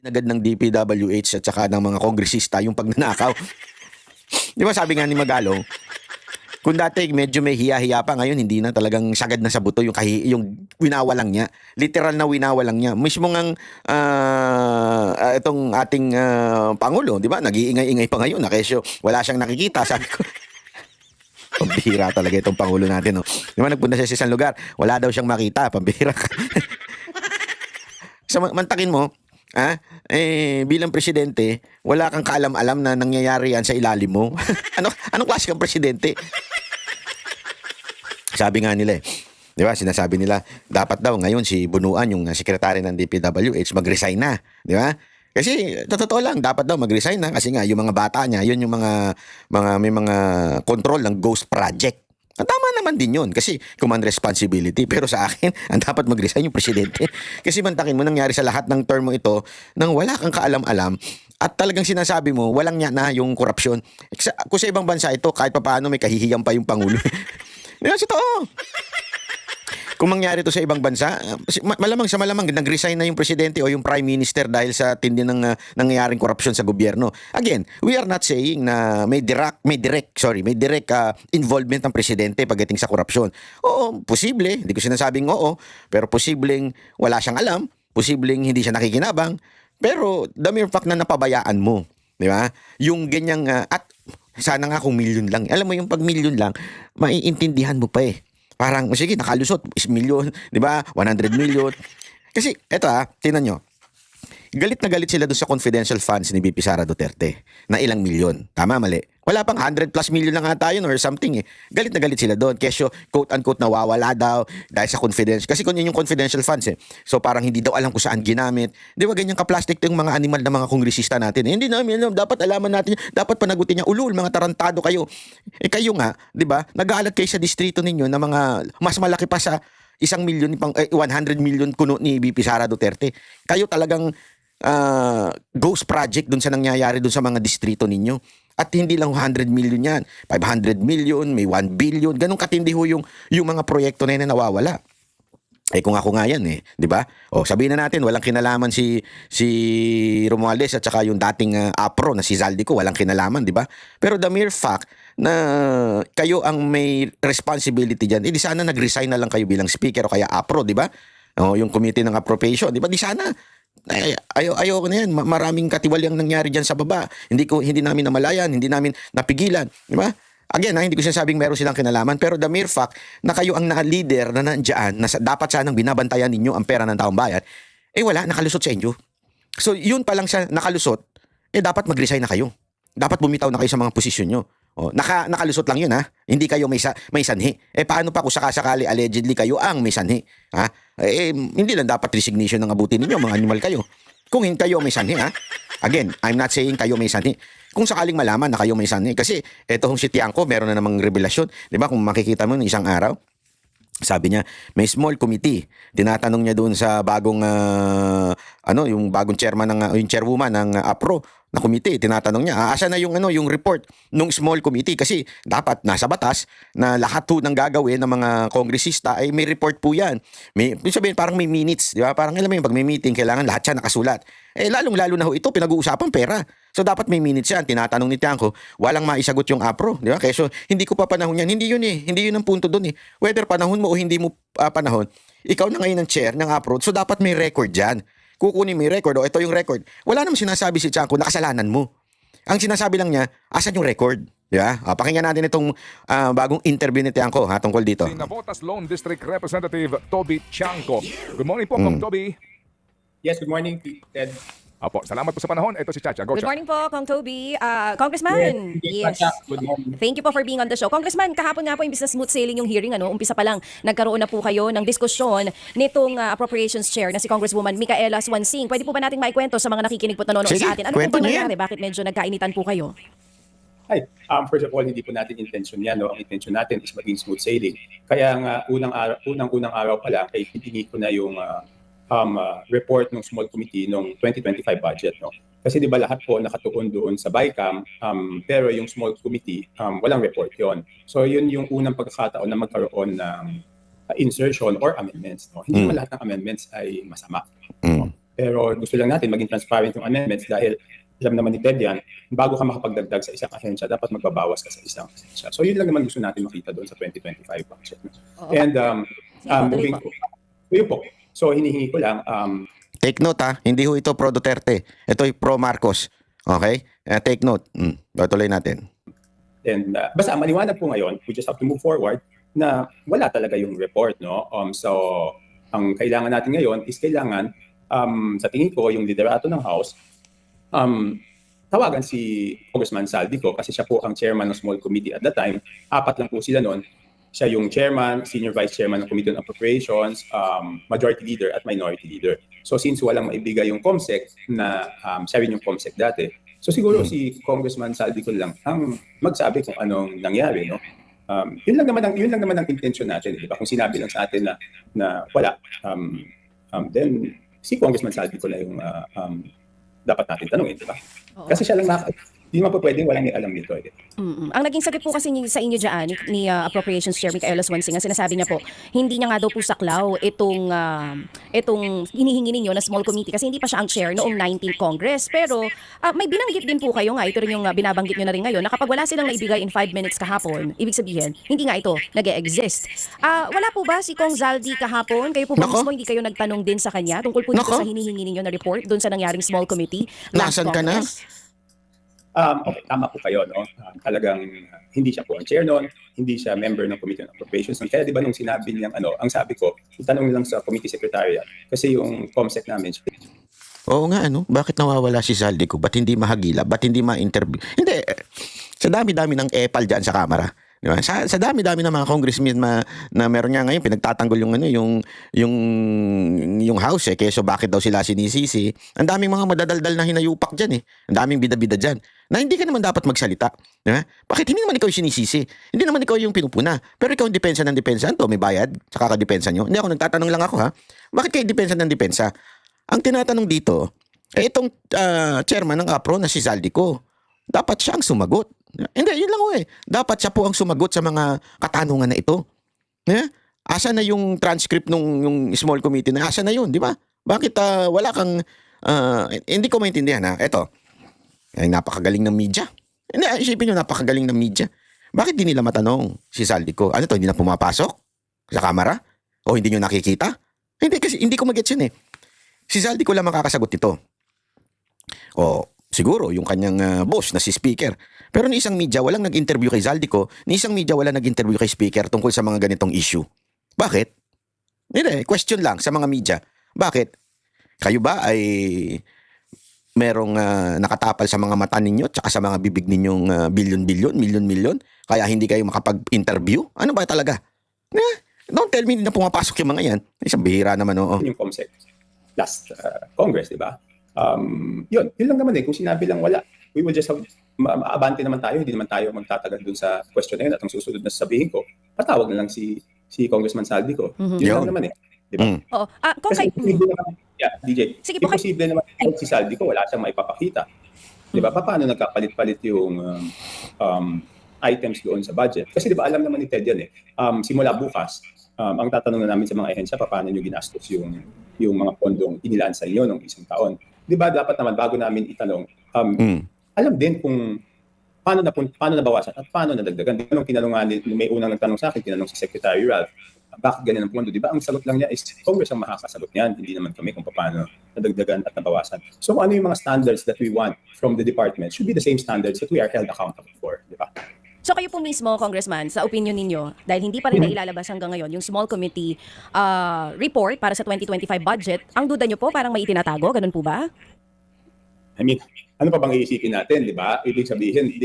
agad ng DPWH at saka ng mga kongresista yung pagnanakaw. Di ba sabi nga ni Magalong, kung dati medyo may hiya-hiya pa, ngayon hindi na, talagang sagad na sa buto yung, yung winawalang niya. Literal na winawalang niya. Mismo ngang itong ating Pangulo, di ba? Nag-iingay-ingay pa ngayon na kesyo wala siyang nakikita. Sabi ko, pambihira talaga itong Pangulo natin. No? Di ba nagpunta siya sa isang lugar, wala daw siyang makita. Pambihira ka. Mantakin mo, bilang presidente, wala kang kaalam-alam na nangyayari yan sa ilalim mo. Anong klase kang presidente? Sabi nga nila di ba, sinasabi nila, dapat daw ngayon si Bunuan, yung sekretary ng DPWH, mag-resign na. Di ba? Kasi, totoo lang, dapat daw mag-resign na kasi nga, yung mga bata niya, yun yung may mga control ng ghost project. Tama naman din yun kasi command responsibility. Pero sa akin, ang dapat mag-resign yung presidente. Kasi mantakin mo, nangyari sa lahat ng term mo ito nang wala kang kaalam-alam at talagang sinasabi mo, walang niya na yung korupsyon. Kung sa ibang bansa ito, kahit pa paano may kahihiyang pa yung Pangulo. Di ba, totoo. Kung mangyari to sa ibang bansa, malamang nag-resign na yung presidente o yung prime minister dahil sa tindi ng nangyayaring korupsyon sa gobyerno. Again, we are not saying na may direct involvement ng presidente pagdating sa korupsyon. Oo, posible, hindi ko sinasabing oo, pero posibleng wala siyang alam, posibleng hindi siya nakikinabang, pero the mere fact na napabayaan mo, di ba? Yung ganyang at sana nga kung milyon lang. Alam mo yung pag milyon lang, maiintindihan mo pa eh. Parang, sige, nakalusot, milyon, di ba? 100 million. Kasi, eto tingnan nyo. Galit na galit sila doon sa confidential funds ni VP Sara Duterte na ilang milyon. Tama, mali. Wala pang 100 plus million lang ata yun or something eh. Galit na galit sila doon. Kesyo, quote-unquote, nawawala daw dahil sa confidential. Kasi kung yun yung confidential funds eh. So parang hindi daw alam kung saan ginamit. Di ba ganyan ka-plastic yung mga animal na mga kongresista natin. Eh, hindi namin alam. Dapat alaman natin. Dapat panagutin niya. Ulul, mga tarantado kayo. Eh kayo nga, di ba? Nag-aalat kayo sa distrito ninyo na mga mas malaki pa sa 1 million, 100 million kuno ni VP Sara Duterte. Kayo talagang ghost project dun sa nangyayari dun sa mga distrito ninyo. At hindi lang 100 million yan. 500 million, may 1 billion. Ganun katindi ho yung mga proyekto na yun na nawawala. Eh kung ako nga yan eh, di ba? O sabihin na natin, walang kinalaman si Romualdez at saka yung dating APRO na si Zaldico, walang kinalaman, di ba? Pero the mere fact na kayo ang may responsibility dyan, di sana nag-resign na lang kayo bilang speaker o kaya APRO, di ba? O yung committee ng appropriation, di ba? Di sana ayaw ko na yan. Maraming katiwalyang nangyari dyan sa baba. Hindi namin namalayan, hindi namin napigilan. Di ba? Again, hindi ko sinasabing meron silang kinalaman, pero the mere fact na kayo ang na-leader na nandiyan, na dapat sanang binabantayan ninyo ang pera ng taong bayan, eh wala, nakalusot sa inyo. So, yun pa lang siya nakalusot, eh dapat mag-resign na kayo. Dapat bumitaw na kayo sa mga posisyon nyo. O, nakalusot lang yun Hindi kayo may sanhi. Eh paano pa kung sakasakali allegedly kayo ang may sanhi? Hindi lang dapat resignation ng abutin ninyo, mga animal kayo. Kung hindi kayo may sanhi Again, I'm not saying kayo may sanhi. Kung sakaling malaman na kayo may sanhi. Kasi etong si Tiangco, meron na namang revelasyon. Di ba kung makikita mo isang araw, sabi niya, may small committee. Tinatanong niya doon sa bagong yung bagong chairman yung chairwoman ng APRO na committee. Tinatanong niya, asa na yung report ng small committee kasi dapat nasa batas na lahat po ng gagawin ng mga kongresista ay may report po 'yan. May sabihin parang may minutes, di ba? Parang alam mo yung pag may meeting kailangan lahat siya nakasulat. Lalong-lalo na ho ito pinag-uusapan pera. So dapat may minutes yan. Tinatanong ni Tiangco, walang maisagot yung APRO, di ba? Kaya so hindi ko pa panahon yan. Hindi yun Hindi yun ang punto doon Whether panahon mo o hindi mo panahon, ikaw na ngayon ang chair ng APRO. So dapat may record diyan. Kukunin mo yung record, ito yung record. Wala namang sinasabi si Tiangco na kasalanan mo. Ang sinasabi lang niya, asan yung record? Di ba? Pakinggan natin itong bagong interview ni Tiangco tungkol dito. Navotas Lone District Representative Toby Tiangco. Good morning po, Kong Toby. Yes, good morning, Ted. Apo, salamat po sa panahon. Ito si Chacha. Go, Good Chacha. morning po, Kong Toby. Congressman. Yes. Good morning. Thank you po for being on the show. Congressman, kahapon nga po yung business smooth sailing yung hearing. Umpisa pa lang, nagkaroon na po kayo ng diskusyon nitong Appropriations Chair na si Congresswoman Micaela Swansing. Pwede po ba nating maikwento sa mga nakikinig po nanonood sa atin? Ano po ba nangyari? Bakit medyo nagkainitan po kayo? Hi. First of all, hindi po natin intention yan. Ang intention natin is maging smooth sailing. Kaya nga, unang araw pa lang, ay hiningi ko na yung report ng small committee ng 2025 budget. Kasi di ba lahat po nakatuon doon sa BICAM, pero yung small committee, walang report yon. So yun yung unang pagkakataon na magkaroon ng insertion or amendments. Hindi naman lahat ng amendments ay masama. Pero gusto lang natin maging transparent yung amendments dahil alam naman ni Ted yan, bago ka makapagdagdag sa isang ahensya, dapat magbabawas ka sa isang ahensya. So yun lang naman gusto natin makita doon sa 2025 budget. Oo. And tuloy moving po. yun po. So hinihingi ko lang, Take note ha, hindi ho ito pro Duterte. Ito ay pro Marcos. Okay? Take note. Tuloy natin. and basta maliwanag po ngayon, we just have to move forward na wala talaga yung report, no? So ang kailangan natin ngayon is kailangan, sa tingin ko, yung liderato ng House, tawagan si Congressman Saldico kasi siya po ang chairman ng small committee at that time. 4 lang po sila noon. Siya yung chairman, senior vice chairman ng Committee on Appropriations, majority leader at minority leader. So since walang maibigay yung COMSEC na siya rin yung COMSEC dati, so siguro si Congressman Saldico lang ang magsabi kung anong nangyari, no? Yun lang naman ang intention natin, di ba? Kung sinabi lang sa atin na wala, then si Congressman Saldico lang yung dapat natin tanungin, di ba? Oo. Kasi siya lang hindi naman po pwedeng walang may alam nito. Ang naging sagot po kasi sa inyo dyan ni Appropriations Chair Micaela Swansing, ang sinasabi niya po, hindi niya nga daw po saklaw itong hinihingi ninyo na small committee kasi hindi pa siya ang chair noong 19th Congress. Pero may binanggit din po kayo nga, ito rin yung binabanggit nyo na rin ngayon, na kapag wala silang naibigay in 5 minutes kahapon, ibig sabihin, hindi nga ito nag-e-exist. Wala po ba si Kong Zaldi kahapon? Kayo po ba Nako. mismo hindi kayo nagtanong din sa kanya tungkol po dito Nako. sa hinihingi ninyo na report doon sa nangyaring small committee last Nasaan ka na? Congress? Okay, tama po kayo, no? Talagang hindi siya po ang chair noon, hindi siya member ng Committee on Appropriations. Kaya di ba nung sinabi niyang ang sabi ko, itanong lang sa committee secretariat kasi yung COMSEC namin, Oo nga, bakit nawawala si Saldico? Ba't hindi mahagila? Ba't hindi ma-interview? Hindi, sa dami-dami ng epal dyan sa kamera. Di ba? Sa dami-dami ng mga congressmen na meron nga ngayon, pinagtatanggol yung house Keso bakit daw sila sinisisi? Ang daming mga madadaldal na hinayupak dyan Ang daming bida-bida dyan. Na hindi ka naman dapat magsalita. Di ba? Bakit hindi naman ikaw yung sinisisi? Hindi naman ikaw yung pinupuna. Pero ikaw ang depensa ng depensa. Ano to? May bayad sa kakadepensa nyo? Hindi ako nagtatanong lang ako ha. Bakit kayo depensa ng depensa? Ang tinatanong dito, itong chairman ng APRO na si Saldico, dapat siya ang sumagot. Hindi, yun lang Dapat siya po ang sumagot sa mga katanungan na ito. Asa na yung transcript nung yung small committee na asa na yun, di ba? Bakit wala kang hindi ko maintindihan Ito. Ay napakagaling ng media. Hindi, isipin niyo napakagaling ng media. Bakit di nila matanong si Saldico? Ano to, hindi na pumapasok sa kamera? O hindi niyo nakikita? Hindi kasi hindi ko magets yun Si Saldico lang makakasagot nito. O siguro yung kanyang boss na si Speaker. Pero ni isang media walang nag-interview kay Saldico, ni isang media walang nag-interview kay Speaker tungkol sa mga ganitong issue. Bakit? Hindi, question lang sa mga media. Bakit? Kayo ba ay merong nakatapal sa mga mata ninyo at sa mga bibig ninyong bilyon-bilyon, milyon-milyon? Kaya hindi kayo makapag-interview? Ano ba talaga? Don't tell me na pumapasok yung mga yan. Isang bihira naman, yung COMSEC last Congress, di ba? Yun lang naman kung sinabi lang wala, we will just have, maabante naman tayo, hindi naman tayo magtatagal dun sa question na yun at ang susunod na sasabihin ko, patawag na lang si Congressman Saldico. Yun Yun. lang naman di ba? Oo. Kung Kasi posible naman, DJ, Sige po, imposible naman si Saldico, wala siyang maipapakita. Di ba? Paano nagkapalit-palit yung items doon sa budget? Kasi di ba alam naman ni Ted yan simula bukas, ang tatanong na namin sa mga ehensya, paano nyo ginastos yung mga pondong inilaan sa inyo nung isang taon. Di ba dapat naman bago namin itanong, alam din kung paano nabawasan at paano nadagdagan. Di ba nung tinanong nga, may unang nagtanong sa akin, tinanong si Secretary Ralph, bakit ganyan ang pondo? Di ba ang sagot lang niya is Congress ang makakasagot niyan, hindi naman kami kung paano nadagdagan at nabawasan. So ano yung mga standards that we want from the department should be the same standards that we are held accountable for. Di ba? So kayo po mismo, Congressman, sa opinion ninyo, dahil hindi pa rin nailalabas hanggang ngayon yung small committee report para sa 2025 budget, ang duda nyo po parang may itinatago, ganun po ba? I mean, ano pa bang iisipin natin, di ba? Ibig sabihin,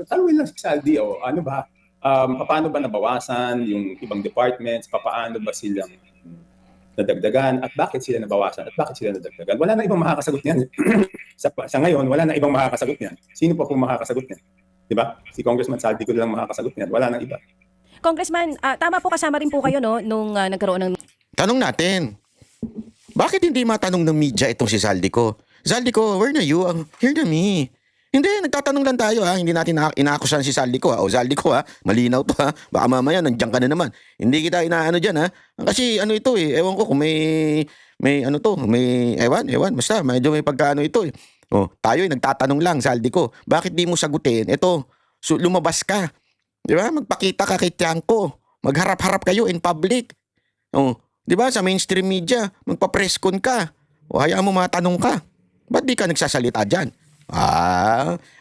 tanungin lang si Saldi, ano ba? Paano ba nabawasan yung ibang departments? Paano ba silang nadagdagan? At bakit sila nabawasan? At bakit sila nadagdagan? Wala na ibang makakasagot niyan. sa ngayon, wala na ibang makakasagot niyan. Sino pa po makakasagot niyan? Di ba? Si Congressman Saldi ko lang makakasagot niyan. Wala nang iba. Congressman, tama po, kasama rin po kayo nung nagkaroon ng... Tanong natin, bakit hindi matanong ng media itong si Saldico? Saldico, where na you? Here na me. Hindi, nagtatanong lang tayo Hindi natin inaakusahan si Saldico O Saldico malinaw to Baka mamaya nandiyan ka na naman. Hindi kita inaano dyan Kasi ano ito ewan ko kung may may ano to, may ewan, basta medyo may pagkaano ito eh. Oh, tayo nagtatanong lang sa Aldico, bakit di mo sagutin? Ito, lumabas ka. Di ba? Magpakita ka kay Tiangco. Magharap-harap kayo in public. Oh, di ba? Sa mainstream media, magpa-press con ka. O hayaan mo matanong ka. Ba't di ka nagsasalita dyan?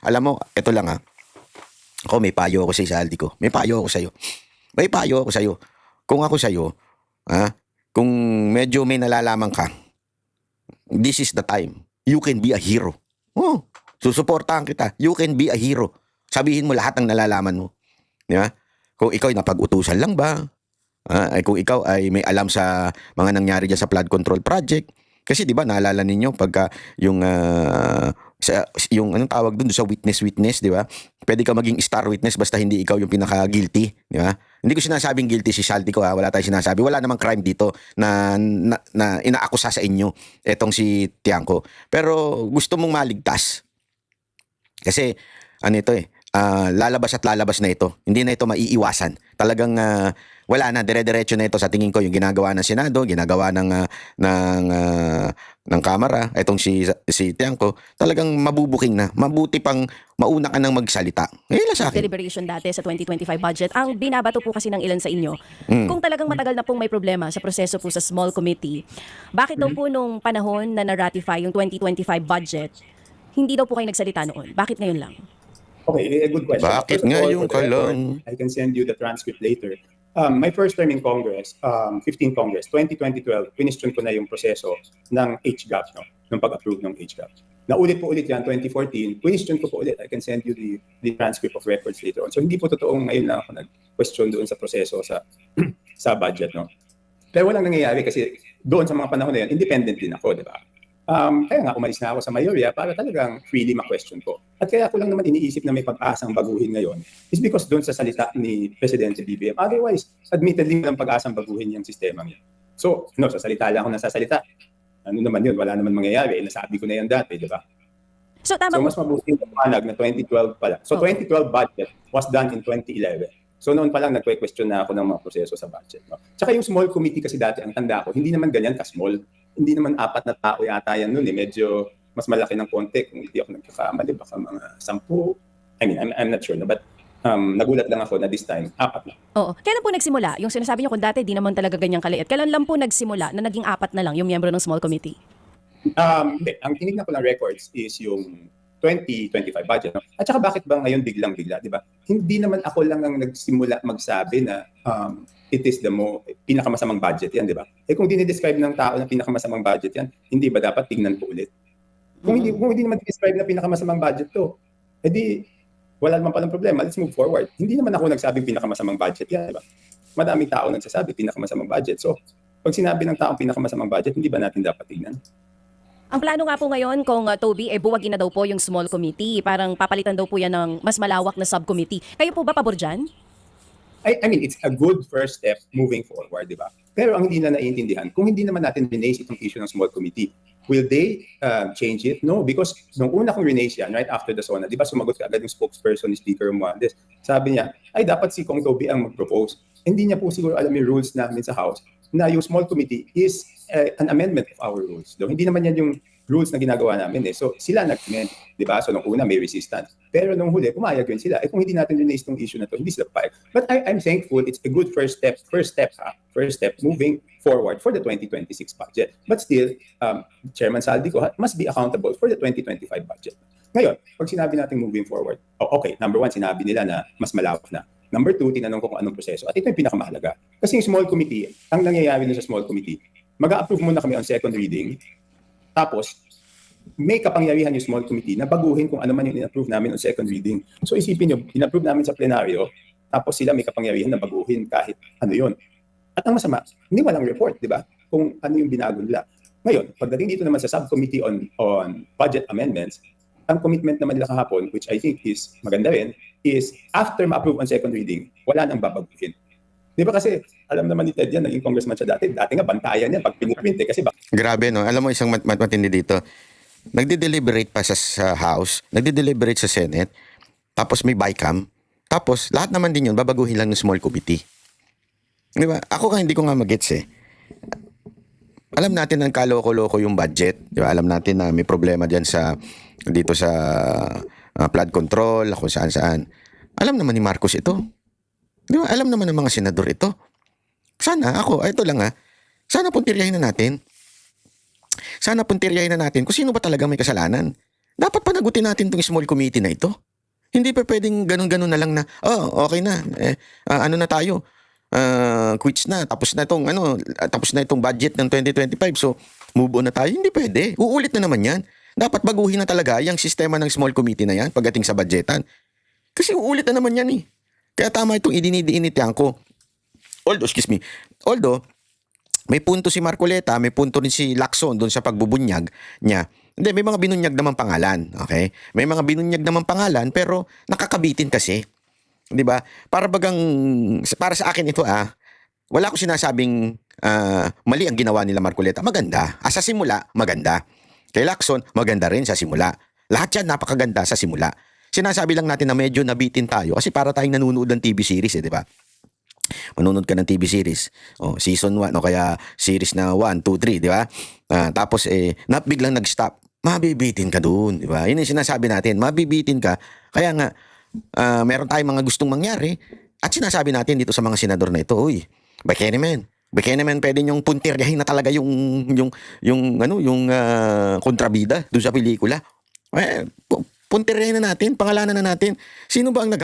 Alam mo, ito lang Ako may payo ako sa Aldico. May payo ako sa'yo. May payo ako sa'yo. Kung ako sa'yo, kung medyo may nalalaman ka, this is the time. You can be a hero. Oh, susuportahan kita. You can be a hero. Sabihin mo lahat ng nalalaman mo. Di ba? Kung ikaw ay napag-utusan lang ba? Ay kung ikaw ay may alam sa mga nangyari dyan sa flood control project. Kasi di ba naalala ninyo pagka yung anong tawag doon sa witness, di ba? Pwede ka maging star witness basta hindi ikaw yung pinaka-guilty, di ba? Hindi ko sinasabing guilty si Saldico wala tayong sinasabi. Wala namang crime dito na inaakusa sa inyo etong si Tiangco. Pero gusto mong maligtas. Kasi ano ito lalabas na ito. Hindi na ito maiiwasan. Talagang wala na, dire-diretso na ito sa tingin ko yung ginagawa ng Senado, ginagawa ng Kamara, itong si Tiangco, talagang mabubuking na. Mabuti pang mauna ka nang magsalita. Lang sa akin. Deliberation dati sa 2025 budget. Ang binabato po kasi ng ilan sa inyo, kung talagang matagal na pong may problema sa proseso po sa small committee, bakit daw po nung panahon na na-ratify yung 2025 budget, hindi daw po kayo nagsalita noon? Bakit ngayon lang? Okay, a good question. Bakit First of all, ngayon for the ka record, lang? I can send you the transcript later. My first term in Congress, 15 Congress, 2012, question ko na yung proseso ng HGAP, ng pag-approve ng HGAP. Naulit po ulit yan, 2014, question ko po ulit. I can send you the transcript of records later on. So hindi po totoong ngayon lang ako nag-question doon sa proseso sa budget. Pero walang nangyayari kasi doon sa mga panahon na yun, independent din ako, di ba? Kaya nga umalis na ako sa mayorya para talagang freely ma-question ko. At kaya ako lang naman iniisip na may pag-asang baguhin ngayon is because doon sa salita ni Presidente BBM. Otherwise, admittedly walang pag-asang baguhin yung sistema niya. So, sa salita lang ako nasasalita. Ano naman yun? Wala naman mangyayari. Nasabi ko na yan dati, di ba? So, tama So, po. mas mabuti yung panag na 2012 pala. So, 2012 budget was done in 2011. So, noon pa lang nagque-question na ako ng mga proseso sa budget. Tsaka yung small committee kasi dati, ang tanda ko, hindi naman ganyan ka-small. Hindi naman 4 na tao yata yan noon Medyo mas malaki ng konti. Kung hindi ako nagkakamali, baka mga 10. I mean, I'm not sure. But nagulat lang ako na this time, 4 na. Oo. Kailan po nagsimula? Yung sinasabi niyo kung dati, di naman talaga ganyang kaliit. Kailan lang po nagsimula na naging 4 na lang yung miyembro ng small committee? Hindi. Ang tinignan ko ng records is yung 2025 budget. At saka bakit ba ngayon biglang-bigla, di ba? Hindi naman ako lang ang nagsimula magsabi na it is the pinakamasamang budget yan, di ba? Kung dinidescribe ng tao na pinakamasamang budget yan, hindi ba dapat tingnan ko ulit? Kung hindi naman describe na pinakamasamang budget to, edi wala naman palang problema. Let's move forward. Hindi naman ako nagsabing pinakamasamang budget yan, di ba? Madaming tao nagsasabi pinakamasamang budget. So, pag sinabi ng taong pinakamasamang budget, hindi ba natin dapat tingnan? Ang plano nga po ngayon kung Toby, buwagin na daw po yung small committee. Parang papalitan daw po yan ng mas malawak na subcommittee. Kayo po ba pabor dyan? I mean, it's a good first step moving forward, di ba? Pero ang hindi na naiintindihan, kung hindi naman natin rinaise itong issue ng small committee, will they change it? No, because nung una kong rinaise yan, right after the SONA, di ba sumagot ka agad yung spokesperson ni Speaker Romualdez. Sabi niya, ay dapat si Kong Toby ang mag-propose. Hindi niya po siguro alam yung rules namin sa House na yung small committee is an amendment of our rules. Though, hindi naman yan yung rules na ginagawa namin So sila nag-amend, di ba? So nung una may resistance. Pero nung huli, pumayag yun sila. Kung hindi natin release itong issue na to, hindi sila papayag. But I'm thankful it's a good first step moving forward for the 2026 budget. But still, Chairman Saldico must be accountable for the 2025 budget. Ngayon, pag sinabi natin moving forward, okay, number 1, sinabi nila na mas malawak na. Number 2, tinanong ko kung anong proseso. At ito yung pinakamahalaga. Kasi yung small committee, ang nangyayari na sa small committee, mag-a-approve muna kami on second reading, tapos may kapangyarihan yung small committee na baguhin kung ano man yung in-approve namin on second reading. So isipin nyo, in-approve namin sa plenaryo, tapos sila may kapangyarihan na baguhin kahit ano yon. At ang masama, hindi walang report, di ba? Kung ano yung binago nila. Ngayon, pagdating dito naman sa subcommittee on budget amendments, ang commitment naman nila kahapon, which I think is maganda rin, is after ma-approve on second reading, wala nang babaguhin. Di ba kasi, alam naman ni Ted yan, naging congressman siya dati nga bantayan yan pag piniprint kasi Grabe, no? Alam mo, isang matindi dito. Nagde-deliberate pa sa House, nagde-deliberate sa Senate, tapos may BICAM, tapos lahat naman din yun, babaguhin lang ng small committee. Di ba? Ako hindi ko nga mag-gets alam natin na kaloko-loko yung budget. Di ba? Alam natin na may problema dyan dito sa flood control, kung saan-saan. Alam naman ni Marcos ito. Di ba? Alam naman ng mga senador ito. Sana, ito lang sana puntiryahin na natin. Sana puntiryahin na natin kung sino ba talaga may kasalanan. Dapat panagutin natin itong small committee na ito. Hindi pa pwedeng ganun-ganun na lang na, okay na. Ano na tayo? Quits na. Tapos na itong budget ng 2025. So, move on na tayo. Hindi pwede. Uulit na naman yan. Dapat baguhin na talaga yung sistema ng small committee na yan pagdating sa budgetan. Kasi uulit na naman yan eh. Kaya tama itong idinidiinit ko. Although, may punto si Marcoleta, may punto rin si Lacson doon sa pagbubunyag niya. Hindi, may mga binunyag naman pangalan. Okay? May mga binunyag naman pangalan pero nakakabitin kasi. 'Di ba? Para sa akin ito wala ko sinasabing mali ang ginawa nila Marcoleta. Maganda. Sa simula, maganda. Kay Lacson, maganda rin sa simula. Lahat yan napakaganda sa simula. Sinasabi lang natin na medyo nabitin tayo kasi para tayong nanonood ng TV series, 'di ba? Manonood ka ng TV series. Season 1 o kaya series na 1, 2, 3, di ba? Tapos biglang nag-stop. Mabibitin ka doon, di ba? Yun yung sinasabi natin, mabibitin ka. Kaya nga, meron tayong mga gustong mangyari at sinasabi natin dito sa mga senador na ito, uy, baka naman, pwede niyong puntiryahin na talaga yung kontrabida doon sa pelikula. Puntiryahin na natin, pangalanan na natin. Sino ba ang